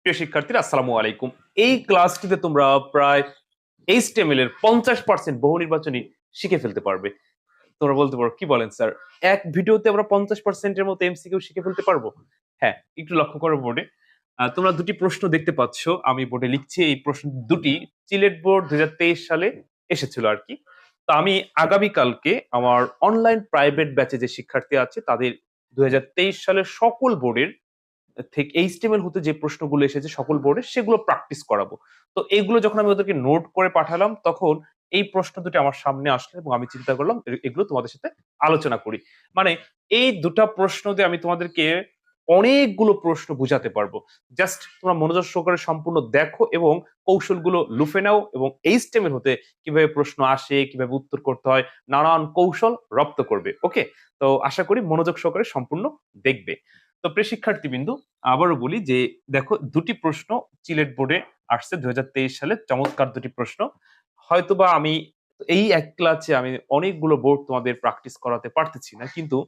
প্রিয় শিক্ষার্থীরা, আসসালামু আলাইকুম। এই ক্লাসটিতে তোমরা প্রায় এইচটিএমএল এর 50% বহু নির্বাচনী শিখে ফেলতে পারবে। তোমরা বলতে পারো, কি বলেন স্যার, এক ভিডিওতে আমরা 50% মতো এমসিকিউ শিখে ফেলতে পারবো? হ্যাঁ, একটু লক্ষ্য করো বোর্ডে। তোমরা দুটি প্রশ্ন দেখতে পাচ্ছ, আমি বোর্ডে লিখছি। এই প্রশ্ন দুটি সিলেট বোর্ড 2023 সালে এসেছিল আর কি। তো আমি আগামীকালকে আমার অনলাইন প্রাইভেট ব্যাচে যে শিক্ষার্থী আছে তাদের 2023 সালের সকল বোর্ডের থেকে এইচটিএমএল হতে যে প্রশ্নগুলো এসেছে সকল বোর্ডে, সেগুলো প্র্যাকটিস করাবো। তো এইগুলো যখন আমি ওদেরকে নোট করে পাঠালাম, তখন এই প্রশ্ন দুটি আমার সামনে আসলো এবং আমি চিন্তা করলাম এগুলো তোমাদের সাথে আলোচনা করি। মানে এই দুটা প্রশ্ন দিয়ে আমি তোমাদেরকে অনেকগুলো প্রশ্ন বুঝাতে পারবো। জাস্ট তোমরা মনোযোগ সহকারে সম্পূর্ণ দেখো এবং কৌশলগুলো লুফে নাও, এবং এইচটিএমএল হতে কিভাবে প্রশ্ন আসে, কিভাবে উত্তর করতে হয়, নানান কৌশল রপ্ত করবে। ওকে, তো আশা করি মনোযোগ সহকারে সম্পূর্ণ দেখবে। তো প্রিয় শিক্ষার্থীবৃন্দু, আবারও বলি যে দেখো, দুটি প্রশ্ন সিলেট বোর্ডে আসছে 2023 সালে, চমৎকার দুটি প্রশ্ন। হয়তোবা আমি এই এক ক্লাসে আমি অনেকগুলো বোর্ড তোমাদের প্র্যাকটিস করাতে পারতেছি না, কিন্তু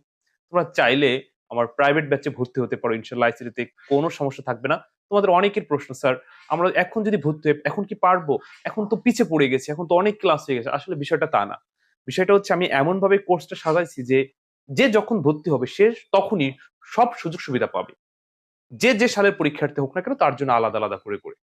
তোমরা চাইলে আমার প্রাইভেট ব্যাচে ভর্তি হতে পারো ইনশাআল্লাহ। আইসিটিতে কোনো সমস্যা থাকবে না। তোমাদের অনেকের প্রশ্ন, স্যার আমরা এখন যদি ভর্তি হই এখন কি পারবো, এখন তো পিছে পড়ে গেছে, এখন তো অনেক ক্লাস হয়ে গেছে। আসলে বিষয়টা তা না। বিষয়টা হচ্ছে আমি এমন ভাবে কোর্সটা সাজাইছি যে যে যখন ভর্তি হবে সে তখনই সব সুযোগ সুবিধা পাবে, যে যে সালের পরীক্ষার্থী হোক না কেন তার জন্য আলাদা আলাদা করে করে।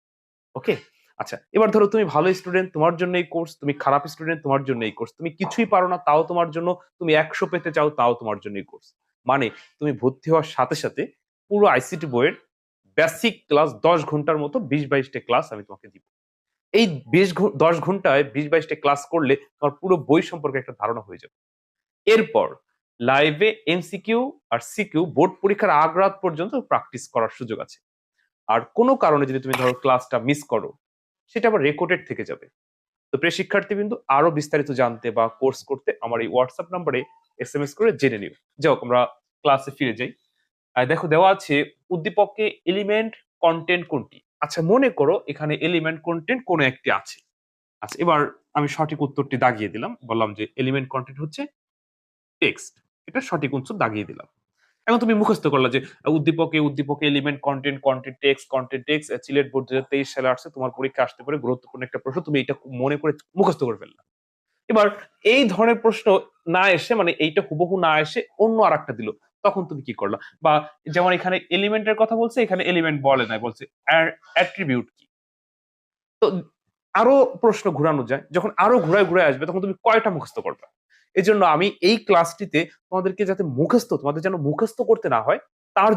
ওকে, আচ্ছা, এবার ধরো তুমি ভালো স্টুডেন্ট, তোমার জন্য এই কোর্স। তুমি খারাপ স্টুডেন্ট, তোমার জন্য এই কোর্স। তুমি কিছুই পারো না, তাও তোমার জন্য। তুমি 100 পেতে চাও, তাও তোমার জন্য এই কোর্স। মানে তুমি ভর্তি হওয়ার সাথে সাথে পুরো আইসিটি বইয়ের বেসিক ক্লাস 10 ঘন্টার মতো 20-22টা ক্লাস আমি তোমাকে দিব। এই 10 ঘন্টায় 20-22টা ক্লাস করলে তোমার পুরো বই সম্পর্কে একটা ধারণা হয়ে যাবে। এরপর লাইভে এমসিকিউ আর সিকিউ বোর্ড পরীক্ষার আগ রাত পর্যন্ত প্র্যাকটিস করার সুযোগ আছে। আর কোনো কারণে যদি তুমি ধরো ক্লাসটা মিস করো, সেটা আবার রেকর্ডেড থেকে যাবে। তো প্রিয় শিক্ষার্থীবৃন্দু, আরো বিস্তারিত জানতে বা কোর্স করতে আমার এই হোয়াটসঅ্যাপ নাম্বারে এসএমএস করে জেনে নিও। যাও, আমরা ক্লাসে ফিরে যাই। আর দেখো, দেওয়া আছে উদ্দীপকে এলিমেন্ট কন্টেন্ট কোনটি। আচ্ছা, মনে করো এখানে এলিমেন্ট কন্টেন্ট কোনো একটি আছে। আচ্ছা, এবার আমি সঠিক উত্তরটি দাগিয়ে দিলাম, বললাম যে এলিমেন্ট কন্টেন্ট হচ্ছে টেক্সট। এটা সঠিক উত্তর দাগিয়ে দিলাম। এখন তুমি মুখস্থ করলা যে উদ্দীপকে উদ্দীপকে element content content text Sylhet board 2023 সালে আসছে, তোমার পরীক্ষা আসতে পারে, গুরুত্বপূর্ণ একটা প্রশ্ন, তুমি এটা মনে করে মুখস্থ করে ফেললা। এবার এই ধরনের প্রশ্ন না এসে, মানে এইটা হুবহু না এসে অন্য আর একটা দিল, তখন তুমি কি করলা? বা যেমন এখানে এলিমেন্টের কথা বলছে, এখানে এলিমেন্ট বলে নাই, বলছে অ্যাট্রিবিউট কি। তো আরো প্রশ্ন ঘুরানো যায়, যখন আরো ঘুরায় ঘুরায় আসবে তখন তুমি কয়টা মুখস্থ করবে? এই জন্য আমি এই ক্লাসটিতে তোমাদেরকে যাতে তোমাদের যেন মুখস্থ করতে না হয়, তার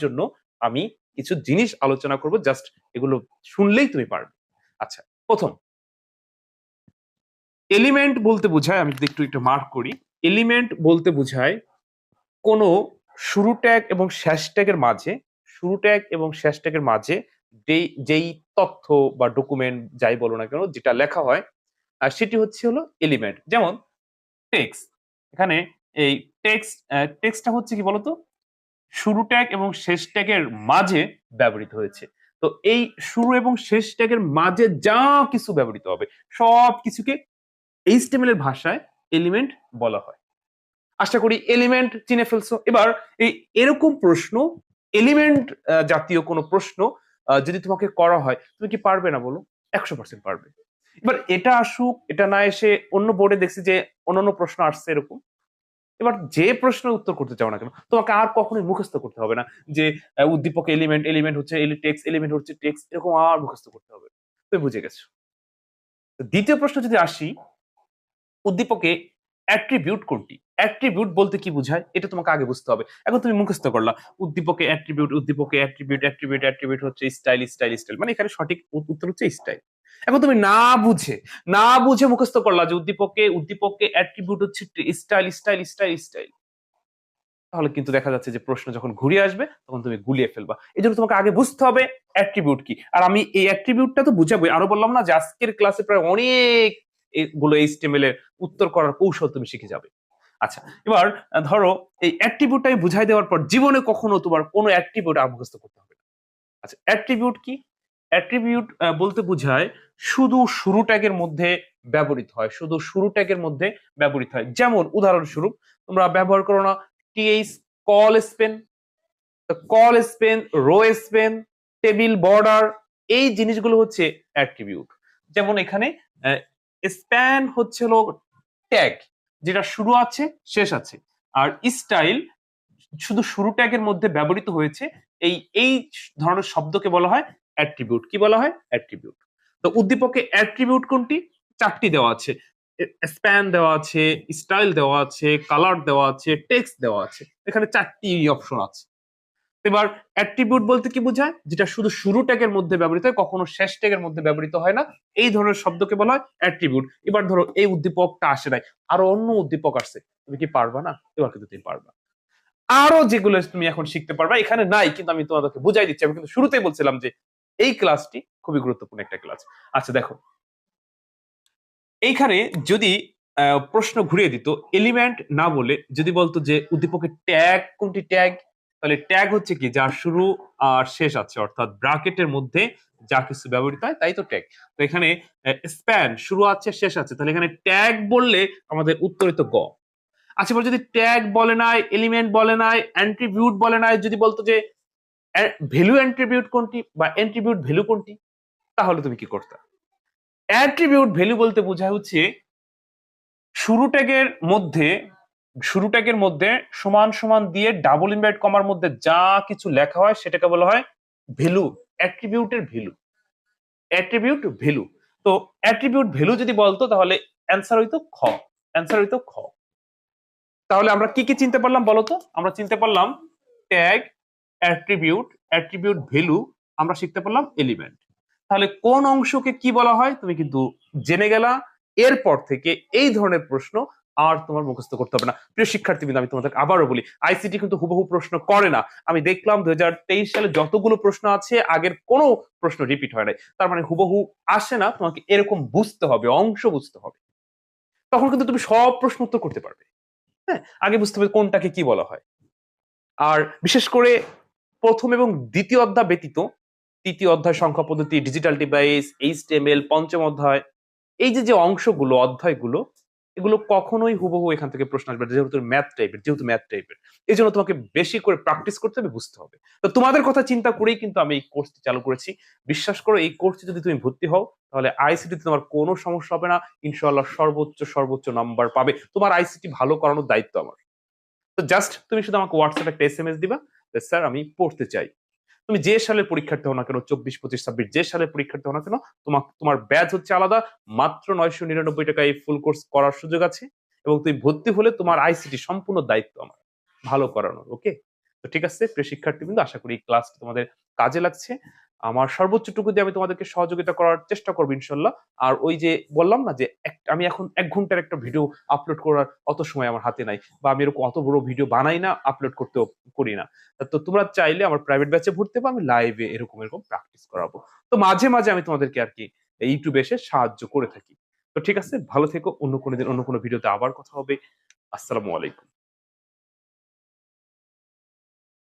জন্য আমি কিছু জিনিস আলোচনা করব। জাস্ট এগুলো শুনলেই তুমি পারবে। আচ্ছা, প্রথম, এলিমেন্ট বলতে বোঝায়, আমি যদি একটু একটু মার্ক করি, এলিমেন্ট বলতে বোঝায় কোনো শুরু ট্যাগ এবং শেষ ট্যাগের মাঝে, শুরু ট্যাগ এবং শেষ ট্যাগের মাঝে যেই তথ্য বা ডকুমেন্ট যাই বলো না কেন, যেটা লেখা হয়, আর সেটি হচ্ছে হলো এলিমেন্ট। যেমন টেক্সট, এখানে এই টেক্সটটা হচ্ছে কি বলতো, শুরু ট্যাগ এবং শেষ ট্যাগের মাঝে ব্যবহৃত হয়েছে। তো এই শুরু এবং শেষ ট্যাগের মাঝে যা কিছু ব্যবহৃত হবে সব কিছুকে এইচটিএমএল এর ভাষায় এলিমেন্ট বলা হয়। আশা করি এলিমেন্ট চিনে ফেলছো। এবার এই এরকম প্রশ্ন, এলিমেন্ট জাতীয় কোনো প্রশ্ন যদি তোমাকে করা হয়, তুমি কি পারবে না বলো? 100% পারবে। এবার এটা আসুক, এটা না এসে অন্য বোর্ডে দেখছি যে অন্যান্য প্রশ্ন আসছে এরকম। এবার যে প্রশ্নের উত্তর করতে চাও না কেন, তোমাকে আর কখনোই মুখস্থ করতে হবে না যে উদ্দীপক এলিমেন্ট, এলিমেন্ট হচ্ছে টেক্সট, এলিমেন্ট হচ্ছে টেক্সট, এরকম আর মুখস্থ করতে হবে। তুমি বুঝে গেছো। দ্বিতীয় প্রশ্ন যদি আসি, উদ্দীপকে অ্যাট্রিবিউট কোনটি? অ্যাট্রিবিউট বলতে কি বোঝায় এটা তোমাকে আগে বুঝতে হবে। এখন তুমি মুখস্থ করলা উদ্দীপকে অ্যাট্রিবিউট, উদ্দীপকে অ্যাট্রিবিউট, অ্যাট্রিবিউট হচ্ছে স্টাইল, মানে এখানে সঠিক উত্তর হচ্ছে স্টাইল। এখন তুমি না বুঝে মুখস্থ করলা যে উদ্দীপকে অ্যাট্রিবিউট হচ্ছে স্টাইল, তাহলে কিন্তু দেখা যাচ্ছে যে প্রশ্ন যখন ঘুরিয়ে আসবে তখন তুমি গুলিয়ে ফেলবা। এই জন্য তোমাকে আগে বুঝতে হবে অ্যাট্রিবিউট কি। আর আমি এই অ্যাট্রিবিউটটা তো বুঝাবোই, আরো বললাম না যে আজকের ক্লাসে প্রায় অনেক এগুলো এইচটিএমএল এর উত্তর করার কৌশল তুমি শিখে যাবে। আচ্ছা, এবার ধরো এই অ্যাট্রিবিউটটা বুঝাই দেওয়ার পর জীবনে কখনো তোমার কোনো অ্যাট্রিবিউট মুখস্থ করতে হবে না। আচ্ছা, অ্যাট্রিবিউট কি? অ্যাট্রিবিউট বলতে বোঝায় শুধু শুরু ট্যাগের মধ্যে ব্যবহৃত হয়, শুধু শুরু ট্যাগের মধ্যে ব্যবহৃত হয়। যেমন উদাহরণস্বরূপ তোমরা ব্যবহার করো না TH, col span, row span, table, border, এই জিনিসগুলো হচ্ছে অ্যাট্রিবিউট। যেমন এখানে স্প্যান হচ্ছে হলো ট্যাগ, যেটা শুরু আছে শেষ আছে, আর স্টাইল শুধু শুরু ট্যাগের মধ্যে ব্যবহৃত হয়েছে, এই ধরনের শব্দকে বলা হয় অ্যাট্রিবিউট। কি বলা হয়? অ্যাট্রিবিউট। তো উদ্দীপকে অ্যাট্রিবিউট কোনটি? চারটি দেওয়া আছে। স্প্যান দেওয়া আছে, স্টাইল দেওয়া আছে, কালার দেওয়া আছে, টেক্সট দেওয়া আছে। এখানে চারটি অপশন আছে। এবার অ্যাট্রিবিউট বলতে কি বোঝায়? যেটা শুধু শুরু ট্যাগের মধ্যে ব্যবহৃত হয়, কখনো শেষ ট্যাগের মধ্যে ব্যবহৃত হয় না, এই ধরনের শব্দকে বলা হয় অ্যাট্রিবিউট। এবার ধরো এই উদ্দীপকটা আসে নাই, আরো অন্য উদ্দীপক আসছে, তুমি কি পারবা না? এবার কিন্তু তুমি পারবা। আরো যেগুলো তুমি এখন শিখতে পারবা, এখানে নাই কিন্তু আমি তোমাদেরকে বুঝাই দিচ্ছি। আমি কিন্তু শুরুতেই বলছিলাম যে এই ক্লাসটি খুবই গুরুত্বপূর্ণ একটা ক্লাস। আচ্ছা দেখো, এইখানে যদি প্রশ্ন ঘুরিয়ে দিত, এলিমেন্ট না বলে যদি বলতো যে উদ্দীপকের ট্যাগ কোনটি? ট্যাগ। তাহলে ট্যাগ হচ্ছে কি? যার শুরু আর শেষ আছে, অর্থাৎ ব্র্যাকেটের মধ্যে যা কিছু ব্যবহৃত হয় তাই তো ট্যাগ। তো এখানে স্প্যান শুরু আছে শেষ আছে, তাহলে এখানে ট্যাগ বললে আমাদের উত্তরিত গ। আচ্ছা, এবার যদি ট্যাগ বলে নাই, এলিমেন্ট বলে নাই, অ্যাট্রিবিউট বলে নাই, যদি বলতো যে ভ্যালু অ্যাট্রিবিউট কোনটি বা অ্যাট্রিবিউট ভ্যালু কোনটি, তাহলে তুমি কি করতে? অ্যাট্রিবিউট ভ্যালু বলতে বোঝায় হচ্ছে শুরু ট্যাগের মধ্যে শুরু ট্যাগের মধ্যে সমান সমান দিয়ে ডাবল ইনভার্ট কমার মধ্যে যা কিছু লেখা হয় সেটাকে বলা হয় ভ্যালু। অ্যাট্রিবিউটের ভ্যালু, অ্যাট্রিবিউট ভ্যালু। তো অ্যাট্রিবিউট ভ্যালু যদি বলতো তাহলে অ্যান্সার হইতো খ। অ্যান্সার হইতো খ। তাহলে আমরা কি কি চিনতে পারলাম বলতো? আমরা চিনতে পারলাম ট্যাগ, অ্যাট্রিবিউট, অ্যাট্রিবিউট ভ্যালু, আমরা শিখতে পারলাম এলিমেন্ট। তাহলে কোন অংশকে কি বলা হয় তুমি কিন্তু জেনে গেলা। এরপর থেকে এই ধরনের প্রশ্ন আর তোমার মুখস্থ করতে হবে না। প্রিয় শিক্ষার্থীবৃন্দ, আমি তোমাদের আবারও বলি, আইসিটি কিন্তু হুবহু প্রশ্ন করে না। আমি দেখলাম 2023 সালে যতগুলো প্রশ্ন আছে আগের কোনো প্রশ্ন রিপিট হয় নাই, তার মানে হুবহু আসে না। তোমাকে এরকম বুঝতে হবে, অংশ বুঝতে হবে, তখন কিন্তু তুমি সব প্রশ্ন উত্তর করতে পারবে। হ্যাঁ, আগে বুঝতে হবে কোনটাকে কি বলা হয়। আর বিশেষ করে প্রথম এবং দ্বিতীয় অধ্যায় ব্যতীত তৃতীয় অধ্যায় সংখ্যা পদ্ধতি, ডিজিটাল ডিভাইস, এইচটিএমএল, পঞ্চম অধ্যায়, এই যে যে অংশগুলো, অধ্যায়গুলো, এগুলো কখনোই হুবহু এখান থেকে প্রশ্ন আসবে না, যেহেতু ম্যাথ টাইপের। এই জন্য তোমাকে বেশি করে প্র্যাকটিস করতে হবে, বুঝতে হবে। তো তোমাদের কথা চিন্তা করেই কিন্তু আমি এই কোর্সটি চালু করেছি। বিশ্বাস করো, এই কোর্সে যদি তুমি ভর্তি হও তাহলে আইসিটি তোমার কোনো সমস্যা হবে না। ইনশাআল্লাহ সর্বোচ্চ সর্বোচ্চ নাম্বার পাবে। তোমার আইসিটি ভালো করানোর দায়িত্ব আমার। তো জাস্ট তুমি শুধু আমাকে হোয়াটসঅ্যাপে একটা এসএমএস দিবা, স্যার আমি পড়তে চাই। তুমি যে সালের পরীক্ষার্থী হও না কেন, 24, 25, 26, যে সালের পরীক্ষার্থী হও না কেন, তোমার ব্যাচ হচ্ছে আলাদা। মাত্র 999 টাকায় এই ফুল কোর্স করার সুযোগ আছে, এবং তুমি ভর্তি হলে তোমার আইসিটি সম্পূর্ণ দায়িত্ব আমার ভালো করানোর। ওকে? তো ঠিক আছে প্রিয় শিক্ষার্থীবৃন্দ, আশা করি এই ক্লাস তোমাদের কাজে লাগছে। আমার সর্বোচ্চটুকু দিয়ে আমি তোমাদেরকে সহযোগিতা করার চেষ্টা করবো ইনশাল্লাহ। আর ওই যে বললাম না যে আমি এখন 1 ঘন্টার একটা ভিডিও আপলোড করার অত সময় আমার হাতে নাই, বা আমি এরকম অত বড় ভিডিও বানাই না, আপলোড করতেও করি না। তো তোমরা চাইলে আমার প্রাইভেট ব্যাচে ভর্তি হবে, আমি লাইভে এরকম এরকম প্র্যাকটিস করাবো। তো মাঝে মাঝে আমি তোমাদেরকে আর কি ইউটিউবে এসে সাহায্য করে থাকি। তো ঠিক আছে, ভালো থেকো। অন্য কোনো দিন অন্য কোনো ভিডিওতে আবার কথা হবে। আসসালামু আলাইকুম।